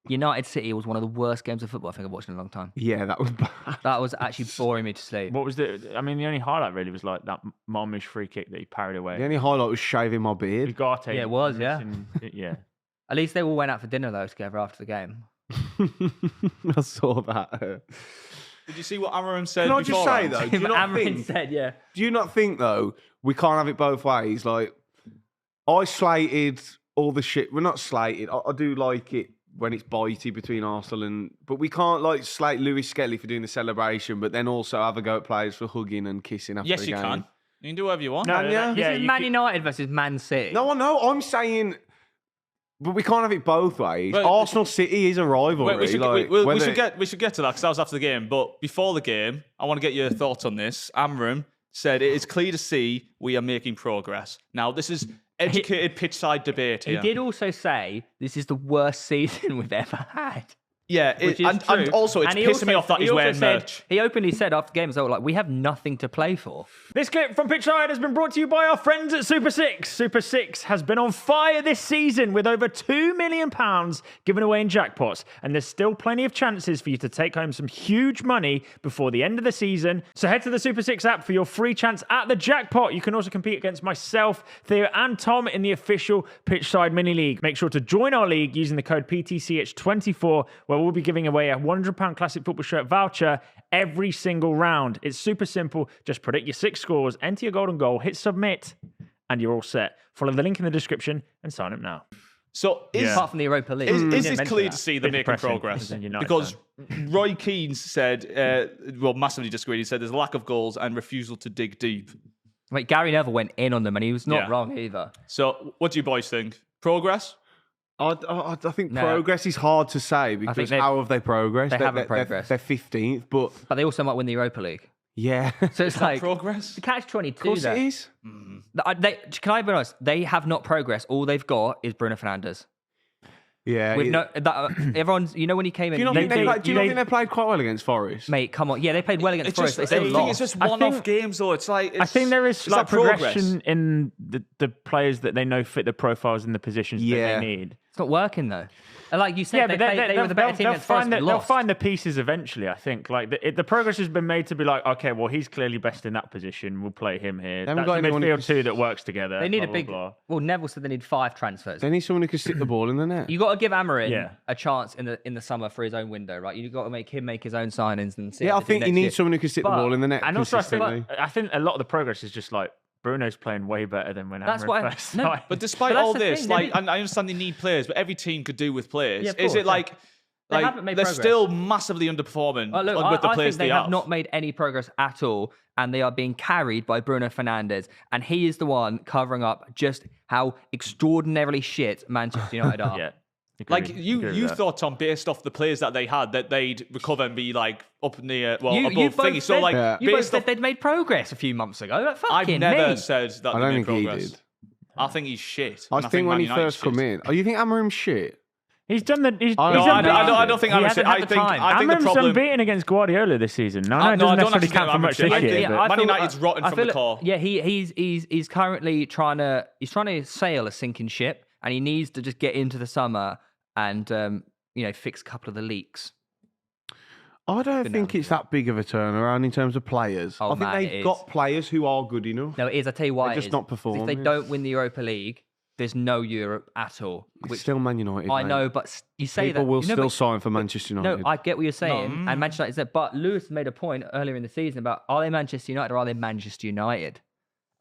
United City was one of the worst games of football I think I've watched in a long time. Yeah, that was bad. That was actually boring me to sleep. What was the? I mean, the only highlight really was like that Marmish free kick that he parried away. The only highlight was shaving my beard. Garratt, Yeah, it was, yeah. Yeah. At least they all went out for dinner though together after the game. I saw that. Did you see what Amorim said? Can I just say though? Do you not Amorim think? said, yeah. Do you not think though we can't have it both ways? Like I slated all the shit. We're not slated. I do like it when it's bitey between Arsenal but we can't like slate Lewis Skelly for doing the celebration, but then also have a go at players for hugging and kissing after Yes, the you game. can. You can do whatever you want. This is Man United versus Man City. No, I know. I'm saying, but we can't have it both ways. But- Arsenal City is a rivalry. We should whether- get to that because that was after the game. But before the game, I want to get your thoughts on this. Amorim said it is clear to see we are making progress. Now, this is educated pitchside debate here. He did also say this is the worst season we've ever had. Yeah, Which is and true. also it's And he pissing me off that he he's also wearing said- merch. He openly said after the game as well, like, we have nothing to play for. This clip from Pitchside has been brought to you by our friends at Super 6. Super 6 has been on fire this season with over £2 million given away in jackpots. And there's still plenty of chances for you to take home some huge money before the end of the season. So head to the Super 6 app for your free chance at the jackpot. You can also compete against myself, Theo and Tom in the official Pitchside Mini League. Make sure to join our league using the code PTCH24 where we'll be giving away a £100 classic football shirt voucher every single round. It's super simple. Just predict your 6 scores, enter your golden goal, hit submit, and you're all set. Follow the link in the description and sign up now. So is, Apart from the Europa League. is We this didn't mention clear that. to see they're Bit making depressing progress? as a United Because Roy Keane said, massively disagreed. He said there's a lack of goals and refusal to dig deep. Wait, Gary Neville went in on them and he was not Yeah. wrong either. So what do you boys think? Progress? I think No. progress is hard to say because they- how have they progressed? they haven't progressed. They're 15th, but But they also might win the Europa League. yeah. So it's like, Progress? the catch 22 Of course there. it is. Can I be honest? They have not progressed. All they've got is Bruno Fernandes. Yeah. With everyone's, you know, when he came in, do you not think they played quite well against Forest? mate, come on. Yeah, they played well against It's Forest, just, but they I still think it's lost. just one-off games, though. It's like I think there is it's slight like progress. progression in the players that they know fit the profiles and the positions that Yeah. they need. It's not working though. And like you said, they were the better team against Forest, but they'll lost. find the pieces eventually, I think. Like the progress has been made to be like, okay, well, he's clearly best in that position. We'll play him here. haven't That's got a anyone who midfield two that works together. They need blah, a big. blah, blah. Well, Neville said they need 5 transfers. They need someone who can stick the ball in the net. You got to give Amorim Yeah. a chance in the summer for his own window, right? You got to make him make his own signings and see. Yeah, how I they do think you next need year. someone who can stick the But- ball in the net And also, consistently. I think a lot of the progress is just like Bruno's playing way better than when That's Amorim what first no, started. But despite But that's all the this, thing, like, they- and I understand they need players, but every team could do with players. Yeah, of Is course, it like They haven't made they're progress. still massively underperforming Look, with the I players think they have? have not made any progress at all, and they are being carried by Bruno Fernandes, and he is the one covering up just how extraordinarily shit Manchester United are. Yeah. Like Agree you with that. thought, Tom, based off the players that they had, that they'd recover and be like up near, well, You above both thingy. So said, like, Yeah. you both based said off, they'd made progress a few months ago. Like, I've fucking never me. said that I they don't made think he progress. did. I think he's shit. I and think when Man he United's first come shit. in. Oh, you think Amarim's shit? He's done the. He's, I he's don't- unbeaten. I don't think He Amorim hasn't shit. had I the think time. I think the Amorim's problem. unbeaten against Guardiola this season. No, No, it doesn't I don't necessarily actually count for think much Amorim this shit. year. Yeah, but- Man United's rotten I from feel the core. Yeah, he's currently trying to sail a sinking ship, and he needs to just get into the summer and fix a couple of the leaks. I don't Good think analogy. it's that big of a turnaround in terms of players. Oh, I think man, it they've is. got players who are good enough. No, it is. I tell you why. They're it just is. not If performing. they don't win the Europa League, there's no Europe at all. It's Which still Man United. I mate. know, but you say People that will you know, still but- sign for Manchester United. No, I get what you're saying, and Manchester United is there. But Lewis made a point earlier in the season about are they Manchester United or are they Manchester United?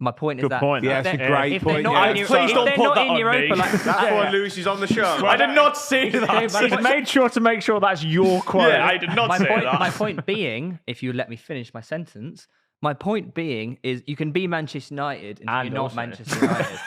My point is Good that point. Yeah, if it's a they're- great if they're point, not yeah. in Eu- Please if don't they're put not that in on Europa, me. like, That's why Lewis is on the show. I did not say that. He's made sure to make sure that's your quote. Yeah, I did not my say point, that. my point being, if you let me finish my sentence, my point being is you can be Manchester United and And you're not also- Manchester United.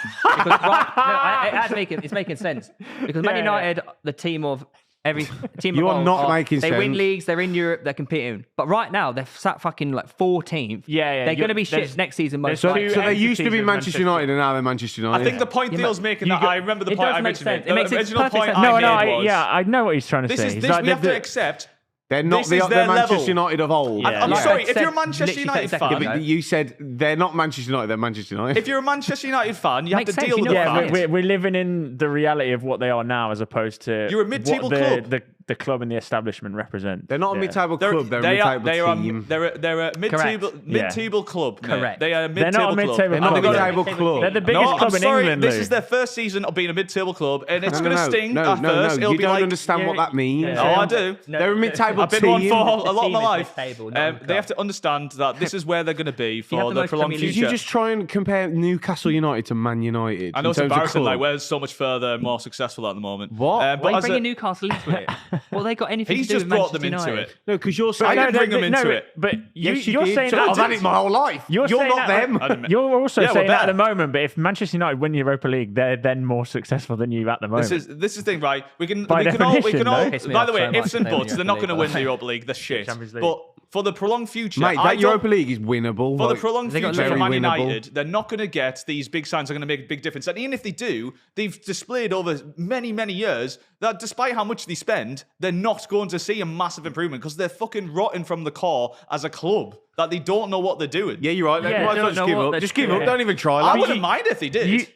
It's making sense because Man Yeah, United, the team of every team. You of are old not making They win sense. leagues, they're in Europe, they're competing. But right now they're sat fucking like 14th. Yeah, They're going to be there's- shit next season. Most there's likely. two So they used to entities be of Manchester United and now they're Manchester United. I think the point Yeah, Theo's but making you that got- I remember the it point does I make mentioned. sense. The It makes original perfect point sense. I No, made no, was I know what he's trying to this say. is He's this like, we have to the- accept. They're not This is the their Manchester level. United of old. Yeah. I'm Yeah. sorry, if Said you're a Manchester literally United 30 fan, seconds Yeah, ago. but you said they're not Manchester United, they're Manchester United. if you're a Manchester United fan, you have Makes to sense, deal you with know the what fact. it is. We're living in the reality of what they are now, as opposed to You're a mid-table what club. the club and the establishment represent. They're not a Yeah. mid-table They're, club, they're a they are, mid-table they are, team. they're a mid-table, Correct. mid-table club. mate. Correct. They are a They're mid-table not a club. mid-table They're not club. a mid-table club. They're the biggest No, club I'm in sorry. England. This Lou. is their first season of being a mid-table club, and it's No, going to no, sting no, at no, first. no. It'll You be don't like, understand what that means. Yeah. No, I do. They're a mid-table I've been on team. for a The lot of team my is life. mid-table, not the They have club. to understand that this is where they're going to be have for the the most prolonged Premier League Did you future. just try and compare Newcastle United to Man United? I know in it's terms of embarrassing. Like club? we're so much further and more successful at the moment. What? But Why are you as a- bringing Newcastle into it? Well, they got anything he's to do just with brought Manchester them into United? it. No, because you're I saying... didn't bring them into it. But Yes, you're did. saying I've had that, it my whole life. You're saying not that- them. You're also Yeah, we're saying that at better. the moment. But if Manchester United win the Europa League, they're then more successful than you at the moment. This is the thing, right? We can By we can all definition, though. Piss me by off the way, so much ifs and they win buts, the they're not Europa going to win the League. Europa League. They're shit. Champions League. But for the prolonged future, Mate, I that don't- Europa League is winnable. For the like, prolonged They got future for very Man winnable. United, they're not going to get these big signs are going to make a big difference. And even if they do, they've displayed over many, many years that despite how much they spend, they're not going to see a massive improvement because they're fucking rotten from the core as a club, that they don't know what they're doing. Yeah, you're right. Yeah, Might as well don't just know give what up. they're Just give up. doing. Don't even try. I Like, wouldn't mind if they did.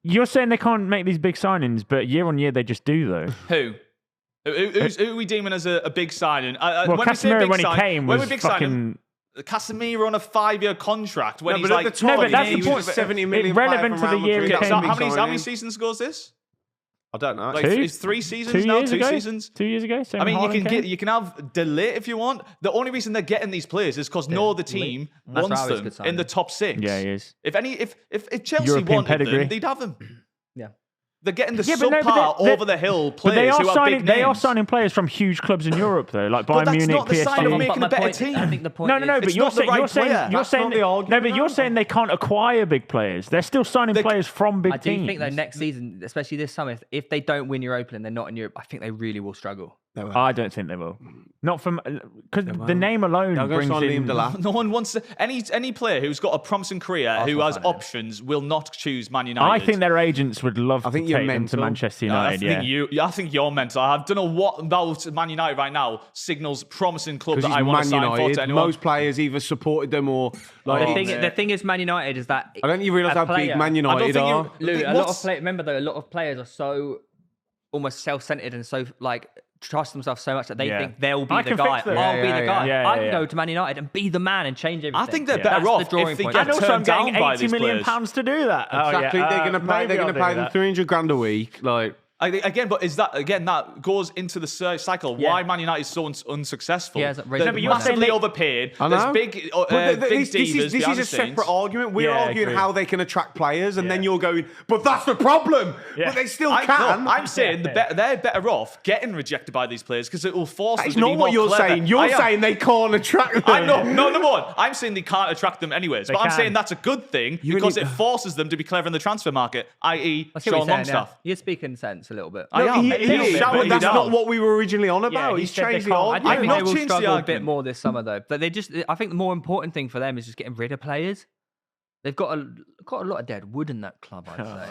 You're saying they can't make these big signings, but year on year they just do, though. Who? Who are we deeming as a big signing? Well, when we say Casemiro, big when he sign- came, when was we big signing, fucking... Casemiro on a 5-year contract when No, he's but like at the time, but that's he the was point. a 70 million It's relevant player to from the year Real he Madrid. came. So That's a how big many signing. seasons ago is this? I don't know. Like Two? it's 3 seasons 2 now. years 2 ago? seasons. 2 years ago. Same I mean, when you Haaland can came? get you can have delay if you want. The only reason they're getting these players is because no other team That's wants why I was them good in the signing. top 6. Yeah, he is. If Chelsea European wanted pedigree. them, they'd have them. Yeah. They're getting the Yeah, but no, but subpar they- over the hill But they players are who are signing. big They are names. signing players from huge clubs in Europe, though, like But Bayern that's Munich, not the sign of PSG. making my a better point, team. I think the point No, no, no. is, But It's you're not the saying right you're saying player. you're That's saying not the argument, no, but you're though. saying they can't acquire big players. They're still signing They- players from big I do teams. think though next season, especially this summer, if they don't win Europa and they're not in Europe, I think they really will struggle. I don't think they will. Not from because the name alone They'll go brings sign Liam in. Delap. No one wants to, any player who's got a promising career who Arsenal has fan, yeah. options will not choose Man United. I think their agents would love I think to you're take them to mental. Manchester I United. think I think you're mental. I don't know what about Man United right now signals promising club Because that I he's want to Man sign for to United. anyone. Most players either supported them or... like. The thing is, Man United is that. I don't you realise how big Man United think you- are? Lou, a lot What's- of remember though, a lot of players are so almost self-centered and so like trust themselves so much that they Yeah. think they'll be I the can guy. fix them. I'll be Yeah, the guy. yeah, I can yeah. go to Man United and be the man and change everything. I think they're Yeah. better That's off the drawing if they point. get And also, I'm turned down getting by 80 these million players. pounds to do that. Exactly. Oh, yeah. They're going to pay them 300 grand a week. Like... Again, but is that again that goes into the cycle? Yeah. Why Man United is so unsuccessful? He hasn't raised They're No, but you're massively saying they- overpaid. I There's know. big, But big this divas is behind a the scenes. separate argument. We're Yeah, I arguing agree. how they can attract players, and then Yeah. you're going, but that's the problem. Yeah. But they still I, can. no, I'm saying they're better off getting rejected by these players because it will force That's them to be not more what you're clever. saying. You're I am. saying they can't attract them. I know, no, number one, I'm saying they can't attract them anyways, but I'm can. saying that's a good thing You because really- it forces them to be clever in the transfer market, i.e. I see what Sean you're saying, Longstaff. yeah. You're speaking sense a little bit. I am. He A little is, bit, but but that's he not does. what we were originally on about. he He's said they changed the can't. I argument. think not they will changed the struggle a bit argument. more this summer though. But I think the more important thing for them is just getting rid of players. They've got a lot of dead wood in that club, I'd say.